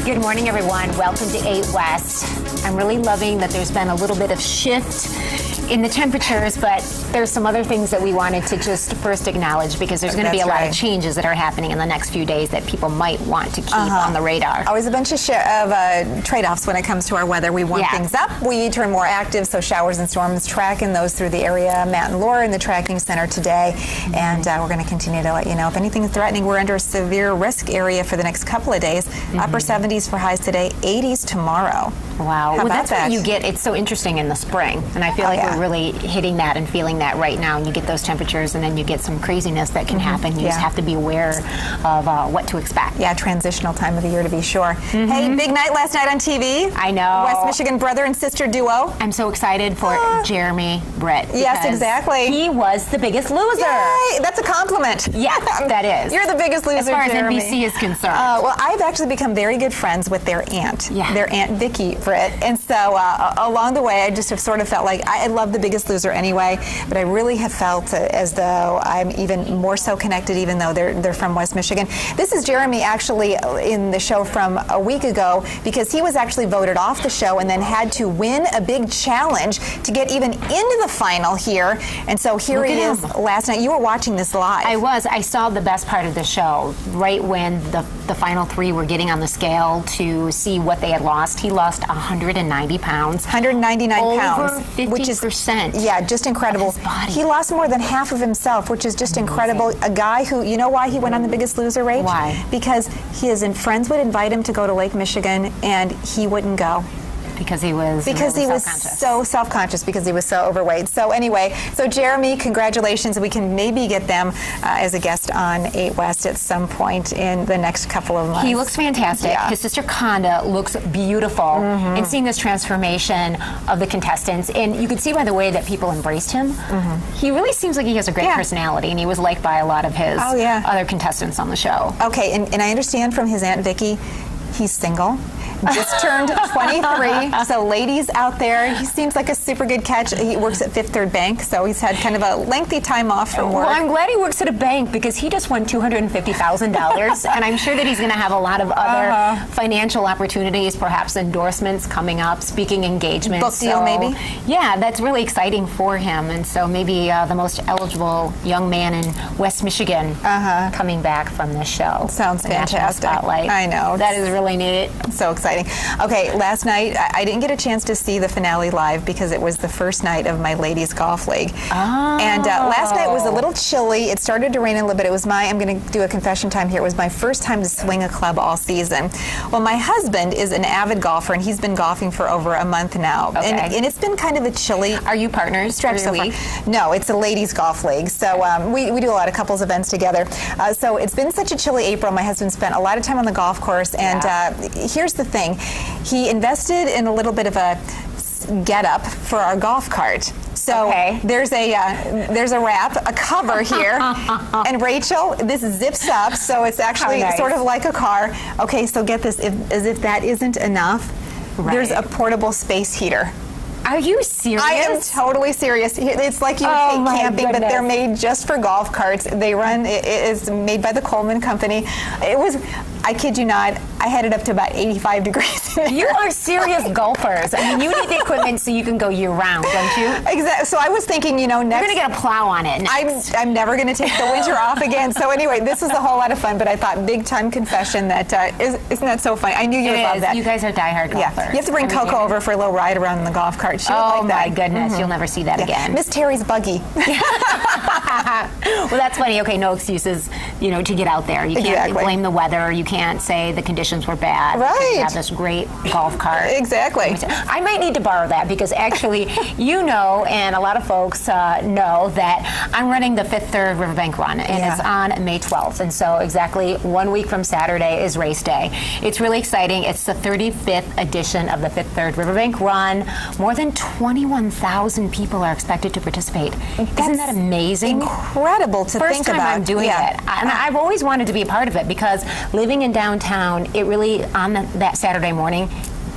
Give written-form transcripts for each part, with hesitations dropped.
Good morning, everyone. Welcome to 8 West. I'm really loving that there's been a little bit of shift in the temperatures, but there's some other things that we wanted to just first acknowledge because there's going to be a lot of changes that are happening in the next few days that people might want to keep on the radar. Always a bunch of trade-offs when it comes to our weather. We warm things up, we turn more active, so showers and storms, tracking those through the area. Matt and Laura in the tracking center today, and we're going to continue to let you know if anything is threatening. We're under a severe risk area for the next couple of days. Upper 70s for highs today, 80s tomorrow. Wow. Well, that's what you get. It's so interesting in the spring, and I feel like we're really hitting that and feeling that right now. And you get those temperatures, and then you get some craziness that can happen. You just have to be aware of what to expect. Yeah, transitional time of the year to be sure. Hey, big night last night on TV. I know. West Michigan brother and sister duo. I'm so excited for Jeremy Britt. Yes, exactly. He was the biggest loser. Yay, that's a compliment. Yeah, that is. You're the biggest loser, as far as Jeremy. NBC is concerned. Well, I've actually become very good friends with their aunt. Yeah. Their Aunt Vicky Britt. And so along the way, I just have sort of felt like I love The Biggest Loser anyway, but I really have felt as though I'm even more so connected, even though they're from West Michigan. This is Jeremy actually in the show from a week ago because he was actually voted off the show and then had to win a big challenge to get even into the final here. And so here he is last night. You were watching this live. I was. I saw the best part of the show right when the final three were getting on the scale to see what they had lost. He lost 190 pounds. 199 pounds. Over 50%. Which is, yeah, just incredible. He lost more than half of himself, which is just incredible. A guy who, you know why he went on The Biggest Loser, Rach? Why? Because his friends would invite him to go to Lake Michigan, and he wouldn't go. Because he was so self-conscious because he was so overweight. So anyway, so Jeremy, congratulations. We can maybe get them as a guest on 8 West at some point in the next couple of months. He looks fantastic. Yeah. His sister Conda looks beautiful. And seeing this transformation of the contestants, and you could see by the way that people embraced him, he really seems like he has a great personality, and he was liked by a lot of his other contestants on the show. Okay, and I understand from his Aunt Vicky, he's single. Just turned 23, so ladies out there, he seems like a super good catch. He works at Fifth Third Bank, so he's had kind of a lengthy time off from work. Well, I'm glad he works at a bank because he just won $250,000, and I'm sure that he's going to have a lot of other financial opportunities, perhaps endorsements coming up, speaking engagements. Book deal, maybe? Yeah, that's really exciting for him, and so maybe the most eligible young man in West Michigan coming back from this show. Sounds fantastic. Spotlight. I know. That is really neat. So exciting. Okay, last night I didn't get a chance to see the finale live because it was the first night of my ladies golf league. And last night was a little chilly. It started to rain a little bit. It was I'm going to do a confession time here. It was my first time to swing a club all season. Well, my husband is an avid golfer, and he's been golfing for over a month now. Okay. And it's been kind of a chilly. Are you partners stretch so far? No, it's a ladies golf league. So we do a lot of couples events together. So it's been such a chilly April. My husband spent a lot of time on the golf course, and here's the thing. He invested in a little bit of a get-up for our golf cart. So there's a wrap, a cover here, and Rachel, this zips up, so it's actually sort of like a car. Okay, so get this, as if that isn't enough, there's a portable space heater. Are you serious? I am totally serious. It's like you would take camping, but they're made just for golf carts. They run, it is made by the Coleman Company. It was, I kid you not, I had it up to about 85 degrees. You are serious golfers. I mean, you need the equipment so you can go year-round, don't you? Exactly. So I was thinking, next... You're going to get a plow on it next. I'm never going to take the winter off again. So anyway, this is a whole lot of fun, but I thought big-time confession that, isn't that so funny? I knew you would love that. You guys are diehard golfers. Yeah. You have to bring Coco over for a little ride around in the golf cart. She would like that. My goodness, you'll never see that again. Miss Terry's buggy. Well, that's funny. Okay, no excuses, to get out there. You can't blame the weather. You can't say the conditions were bad. Right. You have this great golf cart. Exactly. I might need to borrow that because actually, and a lot of folks know that I'm running the Fifth Third Riverbank Run, and it's on May 12th. And so exactly 1 week from Saturday is race day. It's really exciting. It's the 35th edition of the Fifth Third Riverbank Run. More than 21,000 people are expected to participate. Isn't that amazing? Incredible to think about. First time I'm doing it. And I've always wanted to be a part of it because living in downtown, it really, on that Saturday morning,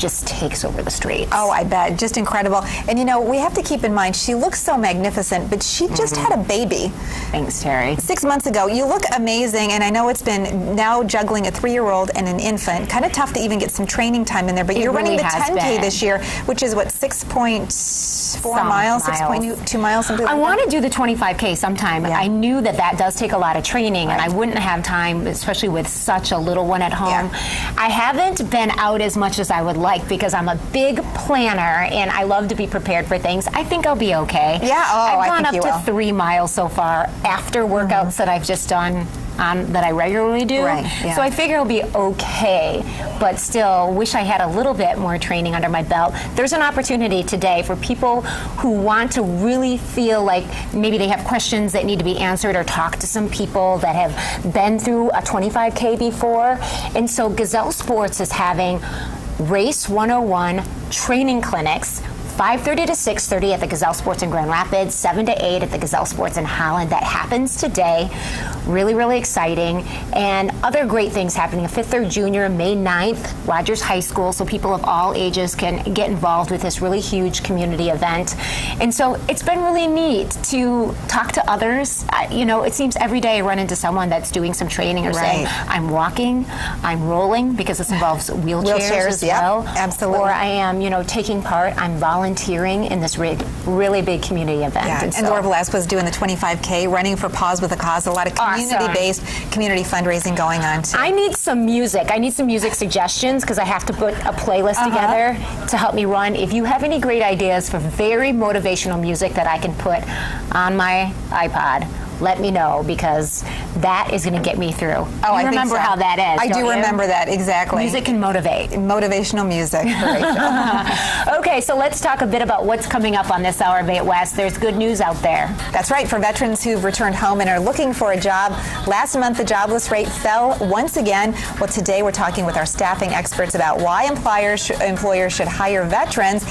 just takes over the streets. Oh, I bet. Just incredible. And you know, we have to keep in mind, she looks so magnificent, but she just had a baby. Thanks, Terri. 6 months ago. You look amazing, and I know it's been now juggling a 3-year-old and an infant. Kind of tough to even get some training time in there, but you're running the 10K this year, which is what, 6.4 miles, 6.2 miles, something like that? I want to do the 25K sometime. I knew that that does take a lot of training, and I wouldn't have time, especially with such a little one at home. I haven't been out as much as I would like because I'm a big planner and I love to be prepared for things. I think I'll be okay. Yeah, I've gone up to 3 miles so far after workouts that I've just done that I regularly do. So I figure I'll be okay, but still wish I had a little bit more training under my belt. There's an opportunity today for people who want to really feel like maybe they have questions that need to be answered or talk to some people that have been through a 25K before. And so Gazelle Sports is having Race 101 training clinics, 5:30 to 6:30 at the Gazelle Sports in Grand Rapids, 7 to 8 at the Gazelle Sports in Holland. That happens today. Really, really exciting. And other great things happening. A 5th through junior, May 9th, Rogers High School, so people of all ages can get involved with this really huge community event. And so it's been really neat to talk to others. You know, it seems every day I run into someone that's doing some training or saying, I'm walking, I'm rolling, because this involves wheelchairs as well. Absolutely. Or I am, you know, taking part, I'm volunteering in this really big community event. And Laura Velasquez doing the 25K, running for Paws with a Cause. A lot of community-based community fundraising going on too. I need some music. I need some music suggestions because I have to put a playlist together to help me run. If you have any great ideas for very motivational music that I can put on my iPod, let me know, because that is going to get me through. Oh, I remember how that is. I do remember that, exactly. Music can motivate. Motivational music. Okay, so let's talk a bit about what's coming up on this hour of 8 West. There's good news out there. That's right. For veterans who've returned home and are looking for a job, last month the jobless rate fell once again. Well, today we're talking with our staffing experts about why employers should hire veterans,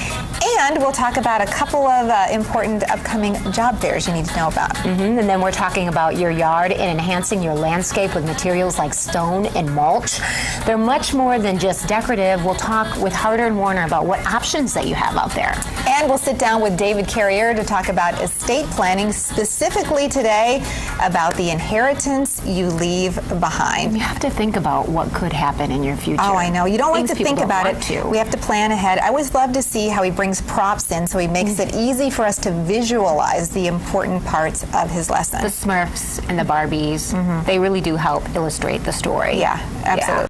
and we'll talk about a couple of important upcoming job fairs you need to know about. And then we're talking about your yard and enhancing your landscape with materials like stone and mulch. They're much more than just decorative. We'll talk with Harder & Warner about what options that you have out there. And we'll sit down with David Carrier to talk about estate planning, specifically today about the inheritance you leave behind. You have to think about what could happen in your future. Oh, I know. You don't like to think about it. We have to plan ahead. I always love to see how he brings props in, so he makes it easy for us to visualize the important parts of his lesson. The Smurfs and the Barbies, they really do help illustrate the story. Yeah, absolutely.